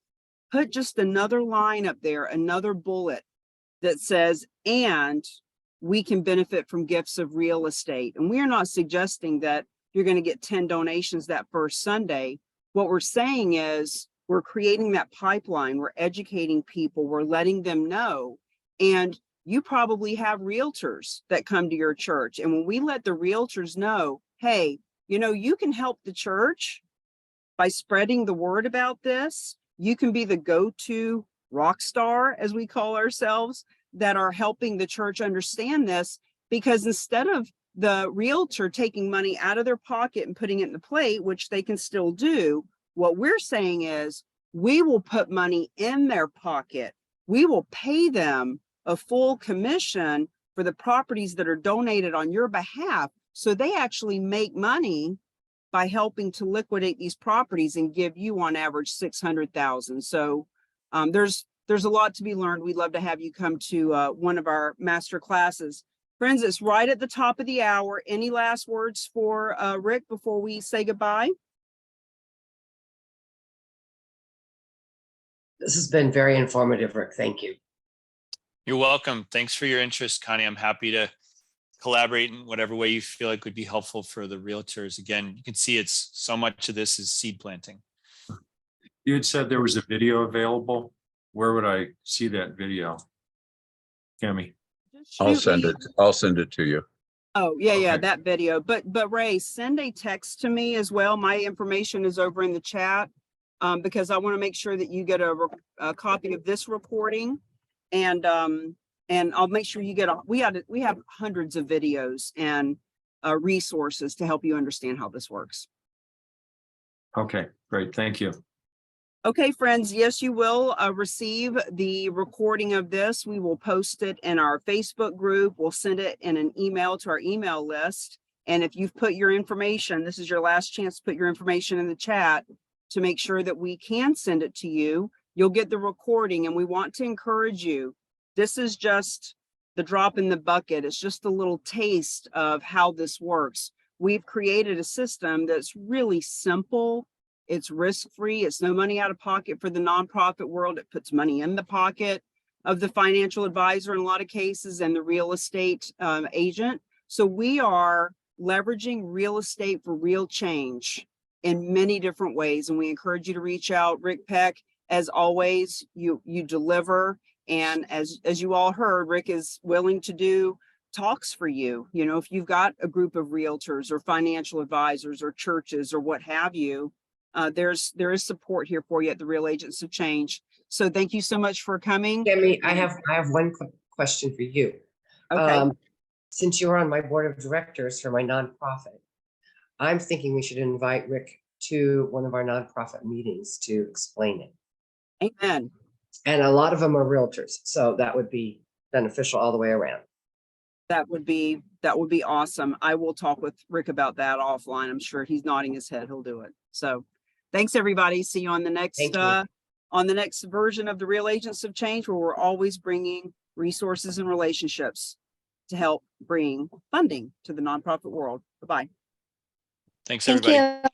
put just another line up there, another bullet that says, and we can benefit from gifts of real estate. And we are not suggesting that you're going to get 10 donations that first Sunday. What we're saying is we're creating that pipeline. We're educating people. We're letting them know. And you probably have realtors that come to your church. And when we let the realtors know, hey, you can help the church by spreading the word about this. You can be the go-to rock star, as we call ourselves, that are helping the church understand this, because instead of the realtor taking money out of their pocket and putting it in the plate, which they can still do, what we're saying is we will put money in their pocket. We will pay them a full commission for the properties that are donated on your behalf. So they actually make money by helping to liquidate these properties and give you on average 600,000. So there's a lot to be learned. We'd love to have you come to one of our master classes. Friends, it's right at the top of the hour. Any last words for Rick before we say goodbye? This has been very informative, Rick. Thank you. You're welcome. Thanks for your interest, Connie. I'm happy to collaborate in whatever way you feel like would be helpful for the realtors. Again, you can see it's so much of this is seed planting. You had said there was a video available. Where would I see that video? Cami? I'll send it to you. Oh, yeah, Okay. that video. But Ray, send a text to me as well. My information is over in the chat because I want to make sure that you get a copy of this recording. And I'll make sure you get we have hundreds of videos and resources to help you understand how this works. Okay, great. Thank you. Okay, friends, yes, you will receive the recording of this. We will post it in our Facebook group. We'll send it in an email to our email list. And if you've put your information, this is your last chance to put your information in the chat to make sure that we can send it to you. You'll get the recording, and we want to encourage you. This is just the drop in the bucket. It's just a little taste of how this works. We've created a system that's really simple. It's risk-free. It's no money out of pocket for the nonprofit world. It puts money in the pocket of the financial advisor in a lot of cases and the real estate agent. So we are leveraging real estate for real change in many different ways. And we encourage you to reach out. Rick Peck, as always, you deliver. And as you all heard, Rick is willing to do talks for you. If you've got a group of realtors or financial advisors or churches or what have you, there is support here for you at the Real Agents of Change. So thank you so much for coming. Cami, I have one question for you. Okay. Since you're on my board of directors for my nonprofit, I'm thinking we should invite Rick to one of our nonprofit meetings to explain it. Amen. And a lot of them are realtors, so that would be beneficial all the way around. That would be awesome. I will talk with Rick about that offline. I'm sure he's nodding his head. He'll do it. So thanks, everybody. See you on the next version of the Real Agents of Change, where we're always bringing resources and relationships to help bring funding to the nonprofit world. Bye-bye. Thanks, everybody. Thank you.